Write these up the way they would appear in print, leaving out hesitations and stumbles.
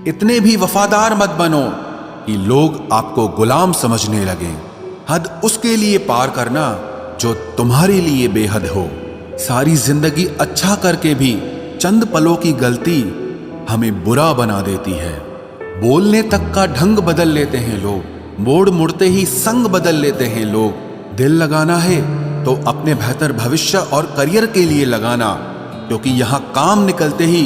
इतने भी वफादार मत बनो कि लोग आपको गुलाम समझने लगें। हद उसके लिए पार करना जो तुम्हारे लिए बेहद हो। सारी जिंदगी अच्छा करके भी चंद पलों की गलती हमें बुरा बना देती है। बोलने तक का ढंग बदल लेते हैं लोग, मोड़ मुड़ते ही संग बदल लेते हैं लोग। दिल लगाना है तो अपने बेहतर भविष्य और करियर के लिए लगाना, क्योंकि यहाँ काम निकलते ही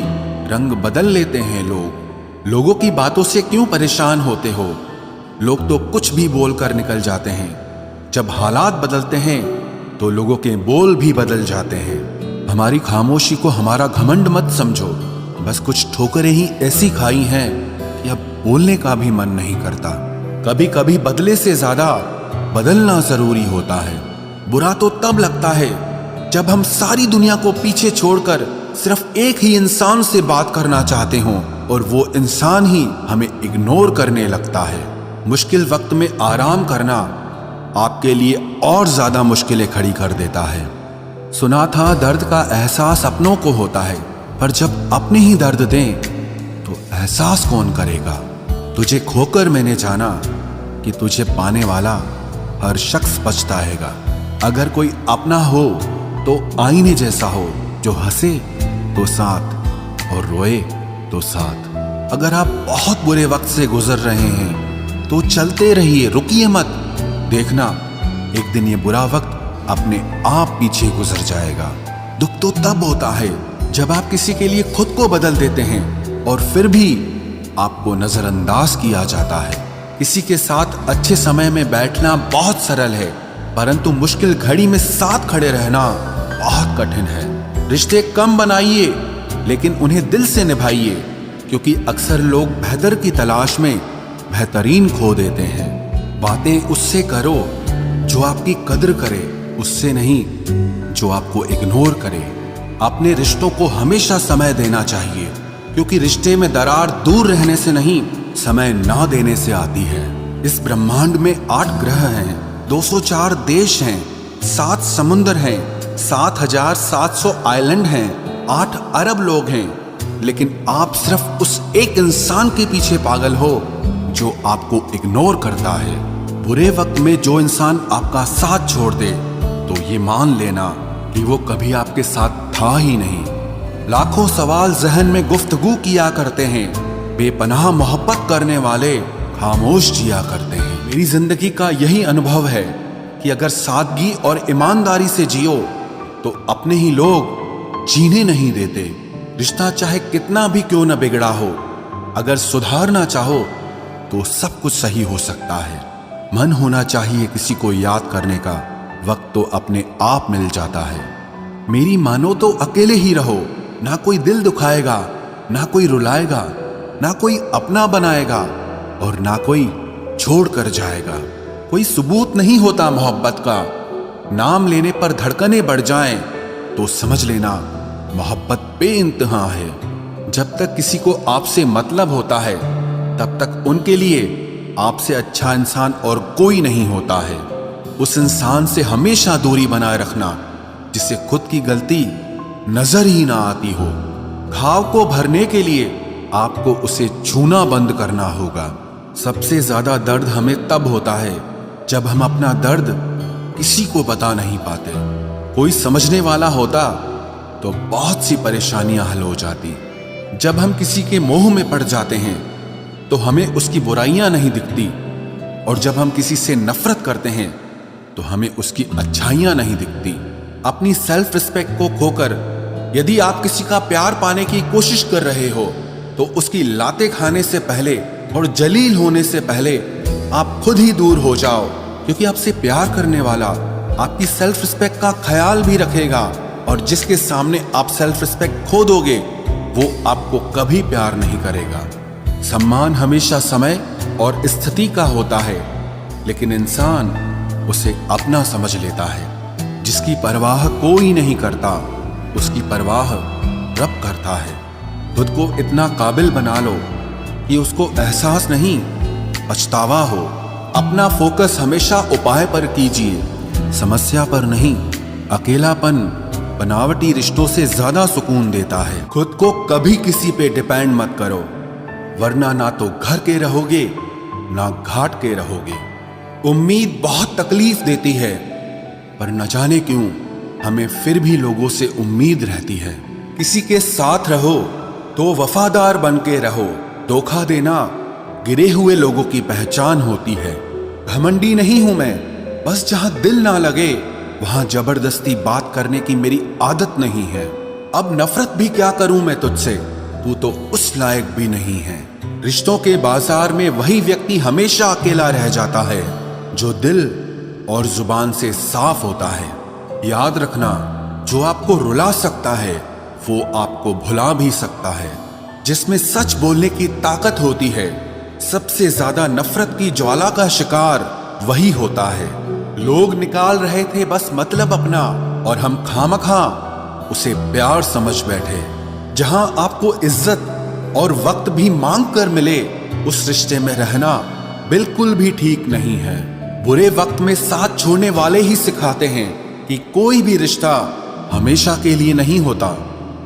रंग बदल लेते हैं लोग। लोगों की बातों से क्यों परेशान होते हो? लोग तो कुछ भी बोलकर निकल जाते हैं। जब हालात बदलते हैं तो लोगों के बोल भी बदल जाते हैं। हमारी खामोशी को हमारा घमंड मत समझो। बस कुछ ठोकरें ही ऐसी खाई हैं कि अब बोलने का भी मन नहीं करता। कभी कभी बदले से ज्यादा बदलना जरूरी होता है। बुरा तो तब लगता है जब हम सारी दुनिया को पीछे छोड़कर सिर्फ एक ही इंसान से बात करना चाहते हों और वो इंसान ही हमें इग्नोर करने लगता है। मुश्किल वक्त में आराम करना आपके लिए और ज्यादा मुश्किलें खड़ी कर देता है। सुना था दर्द का एहसास अपनों को होता है, पर जब अपने ही दर्द दें तो एहसास कौन करेगा? तुझे खोकर मैंने जाना कि तुझे पाने वाला हर शख्स पछताएगा। अगर कोई अपना हो तो आईने जैसा हो, जो हंसे तो साथ और रोए तो साथ। अगर आप बहुत बुरे वक्त से गुजर रहे हैं तो चलते रहिए, रुकिए मत। देखना एक दिन ये बुरा वक्त अपने आप पीछे गुजर जाएगा। दुख तो तब होता है जब आप किसी के लिए खुद को बदल देते हैं और फिर भी आपको नजरअंदाज किया जाता है। किसी के साथ अच्छे समय में बैठना बहुत सरल है, परंतु मुश्किल घड़ी में साथ खड़े रहना बहुत कठिन है। रिश्ते कम बनाइए लेकिन उन्हें दिल से निभाइए, क्योंकि अक्सर लोग बेहतर की तलाश में बेहतरीन खो देते हैं। बातें उससे करो जो आपकी कद्र करे, उससे नहीं जो आपको इग्नोर करे। अपने रिश्तों को हमेशा समय देना चाहिए, क्योंकि रिश्ते में दरार दूर रहने से नहीं, समय ना देने से आती है। इस ब्रह्मांड में 8 ग्रह हैं, 204 देश हैं, 7 समुद्र हैं, 7,700 आइलैंड हैं, 8 अरब लोग हैं, लेकिन आप सिर्फ उस एक इंसान के पीछे पागल हो जो आपको इग्नोर करता है। बुरे वक्त में जो इंसान आपका साथ छोड़ दे तो ये मान लेना कि वो कभी आपके साथ था ही नहीं। लाखों सवाल जहन में गुफ्तगू किया करते हैं, बेपनाह मोहब्बत करने वाले खामोश जिया करते हैं। मेरी जिंदगी का यही अनुभव है कि अगर सादगी और ईमानदारी से जियो तो अपने ही लोग जीने नहीं देते। रिश्ता चाहे कितना भी क्यों न बिगड़ा हो, अगर सुधारना चाहो तो सब कुछ सही हो सकता है। मन होना चाहिए किसी को याद करने का, वक्त तो अपने आप मिल जाता है। मेरी मानो तो अकेले ही रहो, ना कोई दिल दुखाएगा, ना कोई रुलाएगा, ना कोई अपना बनाएगा और ना कोई छोड़ कर जाएगा। कोई सबूत नहीं होता मोहब्बत का, नाम लेने पर धड़कनें बढ़ जाएं तो समझ लेना मोहब्बत बेइंतहा है। जब तक किसी को आपसे मतलब होता है तब तक उनके लिए आपसे अच्छा इंसान और कोई नहीं होता है। उस इंसान से हमेशा दूरी बनाए रखना जिसे खुद की गलती नजर ही ना आती हो। घाव को भरने के लिए आपको उसे छूना बंद करना होगा। सबसे ज्यादा दर्द हमें तब होता है जब हम अपना दर्द किसी को बता नहीं पाते। कोई समझने वाला होता तो बहुत सी परेशानियां हल हो जाती। जब हम किसी के मोह में पड़ जाते हैं तो हमें उसकी बुराइयां नहीं दिखती, और जब हम किसी से नफरत करते हैं तो हमें उसकी अच्छाइयां नहीं दिखती। अपनी सेल्फ रिस्पेक्ट को खोकर यदि आप किसी का प्यार पाने की कोशिश कर रहे हो तो उसकी लातें खाने से पहले और जलील होने से पहले आप खुद ही दूर हो जाओ, क्योंकि आपसे प्यार करने वाला आपकी सेल्फ रिस्पेक्ट का ख्याल भी रखेगा, और जिसके सामने आप सेल्फ रिस्पेक्ट खो दोगे वो आपको कभी प्यार नहीं करेगा। सम्मान हमेशा समय और स्थिति का होता है, लेकिन इंसान उसे अपना समझ लेता है। जिसकी परवाह कोई नहीं करता उसकी परवाह रब करता है। खुद को इतना काबिल बना लो कि उसको एहसास नहीं पछतावा हो। अपना फोकस हमेशा उपाय पर कीजिए, समस्या पर नहीं। अकेलापन बनावटी रिश्तों से ज्यादा सुकून देता है। खुद को कभी किसी पे डिपेंड मत करो। वरना ना तो घर के रहोगे ना घाट के रहोगे। उम्मीद बहुत तकलीफ देती है, पर न जाने क्यों हमें फिर भी लोगों से उम्मीद रहती है। किसी के साथ रहो तो वफादार बन के रहो। धोखा देना गिरे हुए लोगों की पहचान होती है। घमंडी नहीं हूं मैं, बस जहां दिल ना लगे वहां जबरदस्ती बात करने की मेरी आदत नहीं है। अब नफरत भी क्या करूं मैं तुझसे, तू तो उस लायक भी नहीं है। रिश्तों के बाजार में वही व्यक्ति हमेशा अकेला रह जाता है जो दिल और जुबान से साफ होता है। याद रखना, जो आपको रुला सकता है वो आपको भुला भी सकता है। जिसमें सच बोलने की ताकत होती है, सबसे ज्यादा नफरत की ज्वाला का शिकार वही होता है। लोग निकाल रहे थे बस मतलब अपना, और हम खामखा उसे प्यार समझ बैठे। जहां आपको इज्जत और वक्त भी मांग कर मिले, उस रिश्ते में रहना बिल्कुल भी ठीक नहीं है। बुरे वक्त में साथ छोड़ने वाले ही सिखाते हैं कि कोई भी रिश्ता हमेशा के लिए नहीं होता।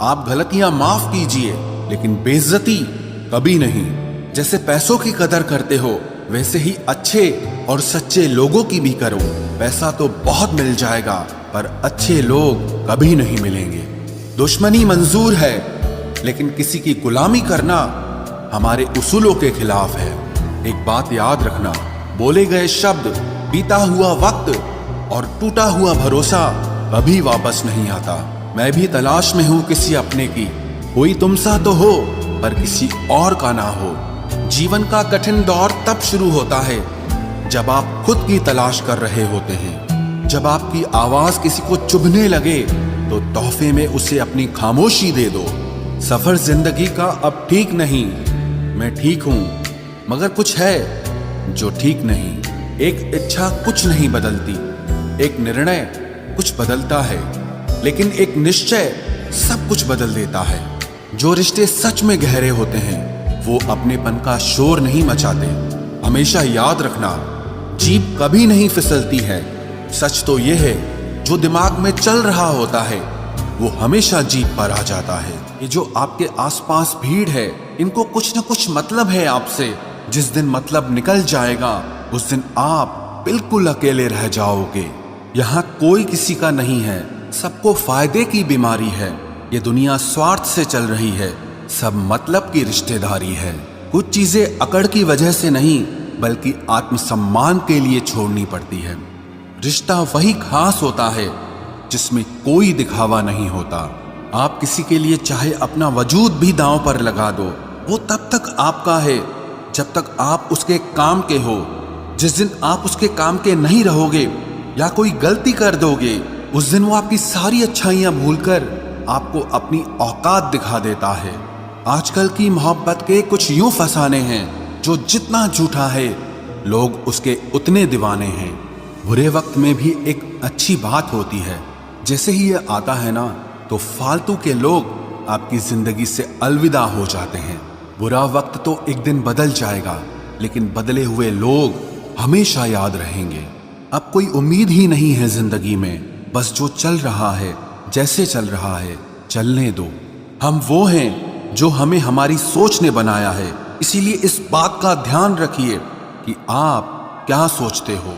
आप गलतियां माफ कीजिए, लेकिन बेइज्जती कभी नहीं। जैसे पैसों की कदर करते हो, वैसे ही अच्छे और सच्चे लोगों की भी करो। पैसा तो बहुत मिल जाएगा, पर अच्छे लोग कभी नहीं मिलेंगे। दुश्मनी मंजूर है, लेकिन किसी की गुलामी करना हमारे उसूलों के खिलाफ है। एक बात याद रखना, बोले गए शब्द, बीता हुआ वक्त और टूटा हुआ भरोसा कभी वापस नहीं आता। मैं भी तलाश में हूं किसी अपने की। कोई तुम सा तो हो, पर किसी और का ना हो। जीवन का कठिन दौर तब शुरू होता है जब आप खुद की तलाश कर रहे होते हैं। जब आपकी आवाज किसी को चुभने लगे तो तोहफे में उसे अपनी खामोशी दे दो। सफर जिंदगी का अब ठीक नहीं, मैं ठीक हूं, मगर कुछ है जो ठीक नहीं। एक इच्छा कुछ नहीं बदलती, एक निर्णय कुछ बदलता है, लेकिन एक निश्चय सब कुछ बदल देता है। जो रिश्ते सच में गहरे होते हैं वो अपनेपन का शोर नहीं मचाते। हमेशा याद रखना, जीप कभी नहीं फिसलती है। सच तो यह है, जो दिमाग में चल रहा होता है वो हमेशा जीप पर आ जाता है। ये जो आपके आसपास भीड़ है, इनको कुछ न कुछ मतलब है आपसे। जिस दिन मतलब निकल जाएगा, उस दिन आप बिल्कुल अकेले रह जाओगे। यहाँ कोई किसी का नहीं है, सबको फायदे की बीमारी है। ये दुनिया स्वार्थ से चल रही है, सब मतलब की रिश्तेदारी है। कुछ चीजें अकड़ की वजह से नहीं, बल्कि आत्मसम्मान के लिए छोड़नी पड़ती है। रिश्ता वही खास होता है जिसमें कोई दिखावा नहीं होता। आप किसी के लिए चाहे अपना वजूद भी दांव पर लगा दो, वो तब तक आपका है जब तक आप उसके काम के हो। जिस दिन आप उसके काम के नहीं रहोगे या कोई गलती कर दोगे, उस दिन वो आपकी सारी अच्छाइयां भूलकर आपको अपनी औकात दिखा देता है। आजकल की मोहब्बत के कुछ यूं फसाने हैं, जो जितना झूठा है लोग उसके उतने दीवाने हैं। बुरे वक्त में भी एक अच्छी बात होती है। जैसे ही ये आता है ना, तो फालतू के लोग आपकी जिंदगी से अलविदा हो जाते हैं। बुरा वक्त तो एक दिन बदल जाएगा, लेकिन बदले हुए लोग हमेशा याद रहेंगे। अब कोई उम्मीद ही नहीं है जिंदगी में, बस जो चल रहा है, जैसे चल रहा है चलने दो। हम वो हैं जो हमें हमारी सोच ने बनाया है। इसीलिए इस बात का ध्यान रखिए कि आप क्या सोचते हो।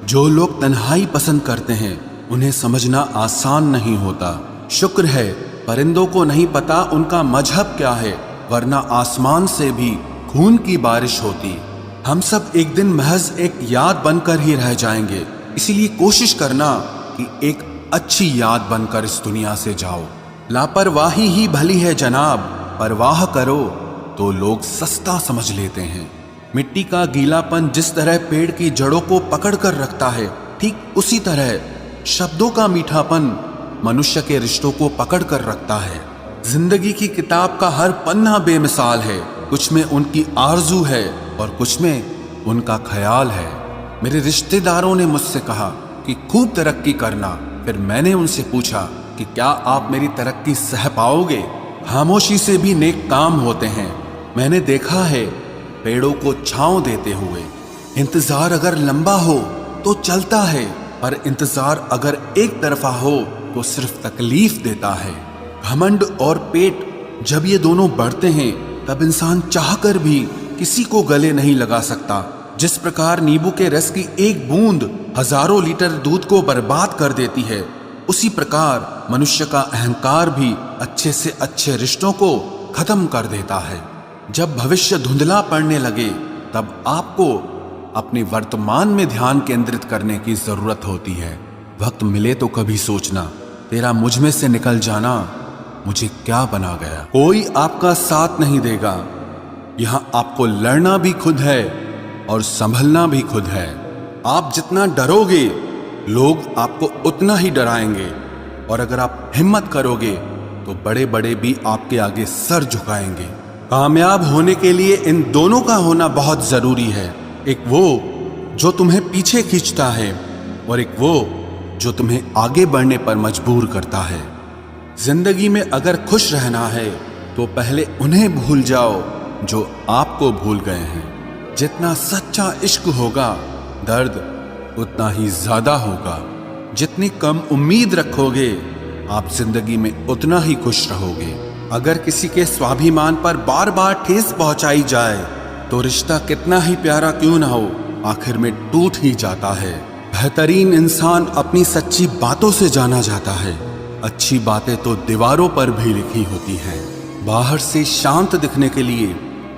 जो लोग तन्हाई पसंद करते हैं, उन्हें समझना आसान नहीं होता। शुक्र है परिंदों को नहीं पता उनका मजहब क्या है, वरना आसमान से भी खून की बारिश होती। हम सब एक दिन महज एक याद बनकर ही रह जाएंगे। इसीलिए कोशिश करना कि एक अच्छी याद बनकर इस दुनिया से जाओ। लापरवाही ही भली है जनाब, परवाह करो तो लोग सस्ता समझ लेते हैं। मिट्टी का गीलापन जिस तरह पेड़ की जड़ों को पकड़ कर रखता है, ठीक उसी तरह शब्दों का मीठापन मनुष्य के रिश्तों को पकड़ कर रखता है। जिंदगी की किताब का हर पन्ना बेमिसाल है। कुछ में उनकी आरजू है और कुछ में उनका ख्याल है। मेरे रिश्तेदारों ने मुझसे कहा कि खूब तरक्की करना। फिर मैंने उनसे पूछा कि क्या आप मेरी तरक्की सह पाओगे? खामोशी से भी नेक काम होते हैं। मैंने देखा है पेड़ों को छांव देते हुए। इंतजार अगर लंबा हो तो चलता है, पर इंतजार अगर एक तरफा हो तो सिर्फ तकलीफ देता है। घमंड और पेट जब ये दोनों बढ़ते हैं तब इंसान चाहकर भी किसी को गले नहीं लगा सकता। जिस प्रकार नींबू के रस की एक बूंद हजारों लीटर दूध को बर्बाद कर देती है, उसी प्रकार मनुष्य का अहंकार भी अच्छे से अच्छे रिश्तों को खत्म कर देता है। जब भविष्य धुंधला पड़ने लगे तब आपको अपने वर्तमान में ध्यान केंद्रित करने की जरूरत होती है। वक्त मिले तो कभी सोचना, तेरा मुझ में से निकल जाना मुझे क्या बना गया। कोई आपका साथ नहीं देगा। यहां आपको लड़ना भी खुद है और संभलना भी खुद है। आप जितना डरोगे लोग आपको उतना ही डराएंगे, और अगर आप हिम्मत करोगे तो बड़े बड़े भी आपके आगे सर झुकाएंगे। कामयाब होने के लिए इन दोनों का होना बहुत जरूरी है। एक वो जो तुम्हें पीछे खींचता है, और एक वो जो तुम्हें आगे बढ़ने पर मजबूर करता है। जिंदगी में अगर खुश रहना है तो पहले उन्हें भूल जाओ जो आपको भूल गए हैं। जितना सच्चा इश्क होगा दर्द उतना ही ज्यादा होगा। जितनी कम उम्मीद रखोगे आप जिंदगी में उतना ही खुश रहोगे। अगर किसी के स्वाभिमान पर बार बार ठेस पहुंचाई जाए तो रिश्ता कितना ही प्यारा क्यों ना हो, आखिर में टूट ही जाता है। बेहतरीन इंसान अपनी सच्ची बातों से जाना जाता है। अच्छी बातें तो दीवारों पर भी लिखी होती हैं। बाहर से शांत दिखने के लिए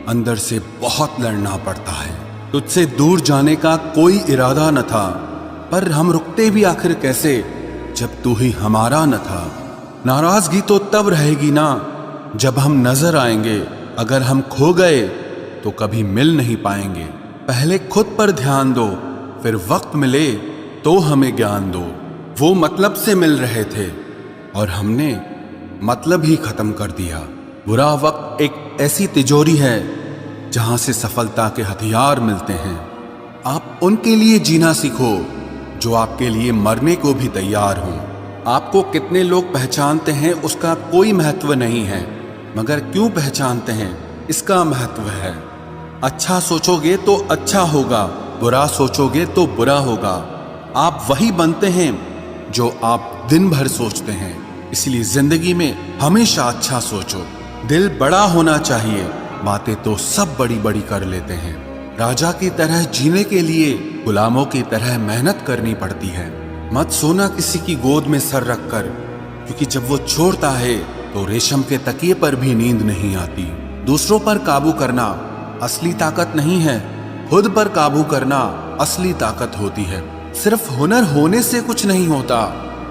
अंदर से बहुत लड़ना पड़ता है। तुझसे दूर जाने का कोई इरादा न था, पर हम रुकते भी आखिर कैसे जब तू ही हमारा न था। नाराजगी तो तब रहेगी ना जब हम नजर आएंगे। अगर हम खो गए तो कभी मिल नहीं पाएंगे। पहले खुद पर ध्यान दो, फिर वक्त मिले तो हमें ज्ञान दो। वो मतलब से मिल रहे थे और हमने मतलब ही खत्म कर दिया। बुरा वक्त एक ऐसी तिजोरी है जहां से सफलता के हथियार मिलते हैं। आप उनके लिए जीना सीखो जो आपके लिए मरने को भी तैयार हों। आपको कितने लोग पहचानते हैं उसका कोई महत्व नहीं है, मगर क्यों पहचानते हैं इसका महत्व है। अच्छा सोचोगे तो अच्छा होगा, बुरा सोचोगे तो बुरा होगा। आप वही बनते हैं जो आप दिन भर सोचते हैं। इसलिए जिंदगी में हमेशा अच्छा सोचो। दिल बड़ा होना चाहिए, बातें तो सब बड़ी बड़ी कर लेते हैं। राजा की तरह जीने के लिए गुलामों की तरह मेहनत करनी पड़ती है। मत सोना किसी की गोद में सर रखकर, क्योंकि जब वो छोड़ता है तो रेशम के तकिए पर भी नींद नहीं आती। दूसरों पर काबू करना असली ताकत नहीं है, खुद पर काबू करना असली ताकत होती है। सिर्फ हुनर होने से कुछ नहीं होता।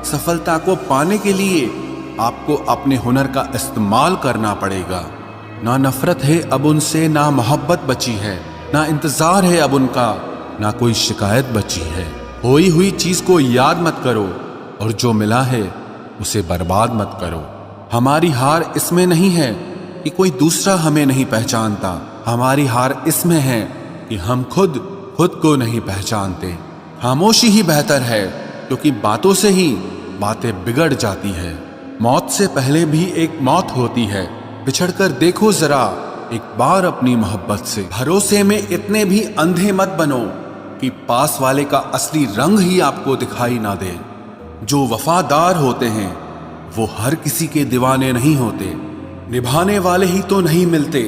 सफलता को पाने के लिए आपको अपने हुनर का इस्तेमाल करना पड़ेगा। ना नफरत है अब उनसे, ना मोहब्बत बची है, ना इंतजार है अब उनका, ना कोई शिकायत बची है। खोई हुई चीज को याद मत करो और जो मिला है उसे बर्बाद मत करो। हमारी हार इसमें नहीं है कि कोई दूसरा हमें नहीं पहचानता। हमारी हार इसमें है कि हम खुद को नहीं पहचानते। खामोशी ही बेहतर है, क्योंकि बातों से ही बातें बिगड़ जाती है। मौत से पहले भी एक मौत होती है। बिछड़कर देखो जरा एक बार अपनी मोहब्बत से। भरोसे में इतने भी अंधे मत बनो कि पास वाले का असली रंग ही आपको दिखाई ना दे। जो वफादार होते हैं वो हर किसी के दीवाने नहीं होते। निभाने वाले ही तो नहीं मिलते,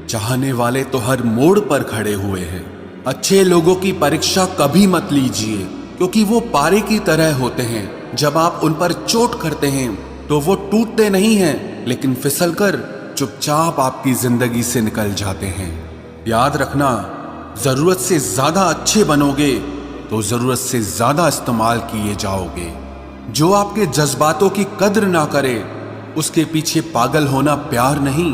चाहने वाले तो हर मोड़ पर खड़े हुए हैं। अच्छे लोगों की परीक्षा कभी मत लीजिए, क्योंकि वो पारे की तरह होते हैं। जब आप उन पर चोट करते हैं तो वो टूटते नहीं हैं, लेकिन फिसलकर चुपचाप आपकी जिंदगी से निकल जाते हैं। याद रखना, जरूरत से ज्यादा अच्छे बनोगे तो जरूरत से ज्यादा इस्तेमाल किए जाओगे। जो आपके जज्बातों की कद्र ना करे उसके पीछे पागल होना प्यार नहीं,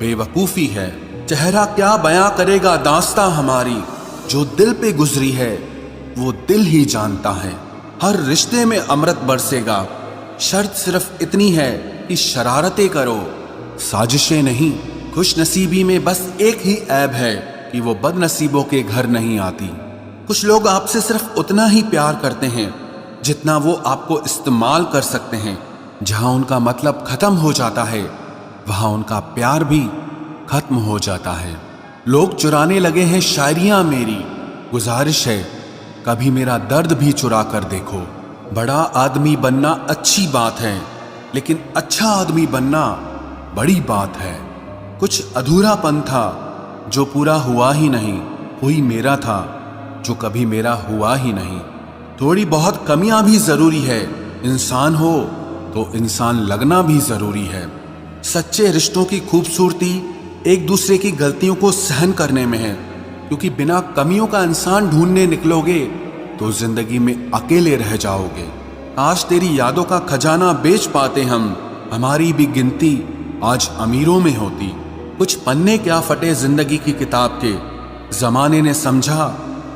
बेवकूफी है। चेहरा क्या बयां करेगा दास्तां हमारी, जो दिल पे गुजरी है वो दिल ही जानता है। हर रिश्ते में अमृत बरसेगा, शर्त सिर्फ इतनी है कि शरारतें करो, साजिशें नहीं। खुश नसीबी में बस एक ही ऐब है कि वो बदनसीबों के घर नहीं आती। कुछ लोग आपसे सिर्फ उतना ही प्यार करते हैं जितना वो आपको इस्तेमाल कर सकते हैं। जहां उनका मतलब खत्म हो जाता है वहां उनका प्यार भी खत्म हो जाता है। लोग चुराने लगे हैं शायरियां मेरी, गुजारिश है कभी मेरा दर्द भी चुरा कर देखो। बड़ा आदमी बनना अच्छी बात है, लेकिन अच्छा आदमी बनना बड़ी बात है। कुछ अधूरापन था जो पूरा हुआ ही नहीं, कोई मेरा था जो कभी मेरा हुआ ही नहीं। थोड़ी बहुत कमियां भी जरूरी है, इंसान हो तो इंसान लगना भी जरूरी है। सच्चे रिश्तों की खूबसूरती एक दूसरे की गलतियों को सहन करने में है, क्योंकि बिना कमियों का इंसान ढूंढने निकलोगे तो जिंदगी में अकेले रह जाओगे। आज तेरी यादों का खजाना बेच पाते हम, हमारी भी गिनती आज अमीरों में होती। कुछ पन्ने क्या फटे जिंदगी की किताब के, जमाने ने समझा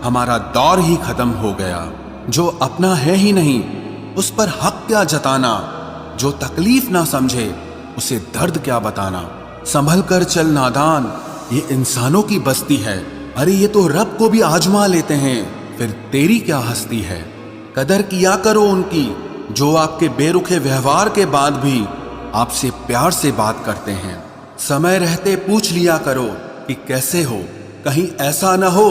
हमारा दौर ही खत्म हो गया। जो अपना है ही नहीं उस पर हक क्या जताना, जो तकलीफ ना समझे उसे दर्द क्या बताना। संभल कर चल नादान, ये इंसानों की बस्ती है। अरे ये तो रब को भी आजमा लेते हैं, फिर तेरी क्या हस्ती है। कदर किया करो उनकी जो आपके बेरुखे व्यवहार के बाद भी आपसे प्यार से बात करते हैं। समय रहते पूछ लिया करो कि कैसे हो, कहीं ऐसा ना हो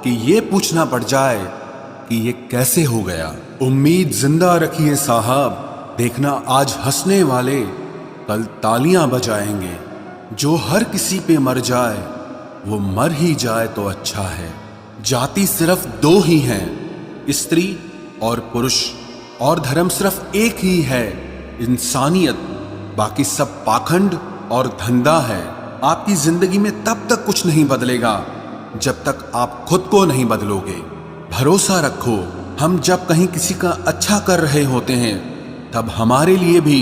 कि ये पूछना पड़ जाए कि ये कैसे हो गया। उम्मीद जिंदा रखिए साहब, देखना आज हंसने वाले कल तालियां बजाएंगे। जो हर किसी पे मर जाए वो मर ही जाए तो अच्छा है। जाति सिर्फ दो ही हैं, स्त्री और पुरुष, और धर्म सिर्फ एक ही है, इंसानियत। बाकी सब पाखंड और धंधा है। आपकी जिंदगी में तब तक कुछ नहीं बदलेगा जब तक आप खुद को नहीं बदलोगे। भरोसा रखो, हम जब कहीं किसी का अच्छा कर रहे होते हैं तब हमारे लिए भी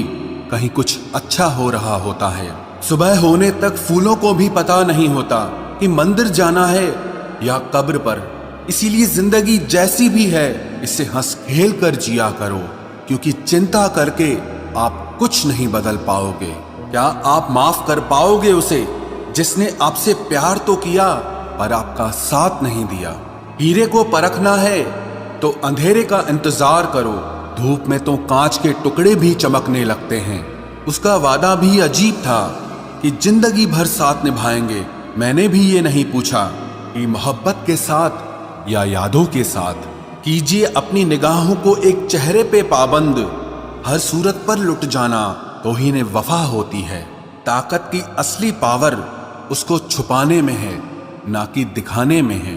कहीं कुछ अच्छा हो रहा होता है। सुबह होने तक फूलों को भी पता नहीं होता कि मंदिर जाना है या कब्र पर। इसीलिए जिंदगी जैसी भी है इसे हंस खेल कर जिया करो, क्योंकि चिंता करके आप कुछ नहीं बदल पाओगे। क्या आप माफ कर पाओगे उसे जिसने आपसे प्यार तो किया पर आपका साथ नहीं दिया। हीरे को परखना है तो अंधेरे का इंतजार करो, धूप में तो कांच के टुकड़े भी चमकने लगते हैं। उसका वादा भी अजीब था कि जिंदगी भर साथ निभाएंगे। मैंने भी ये नहीं पूछा कि मोहब्बत के साथ या यादों के साथ। कीजिए अपनी निगाहों को एक चेहरे पे पाबंद, हर सूरत पर लुट जाना तो ही ने वफा होती है। ताकत की असली पावर उसको छुपाने में है, ना कि दिखाने में है।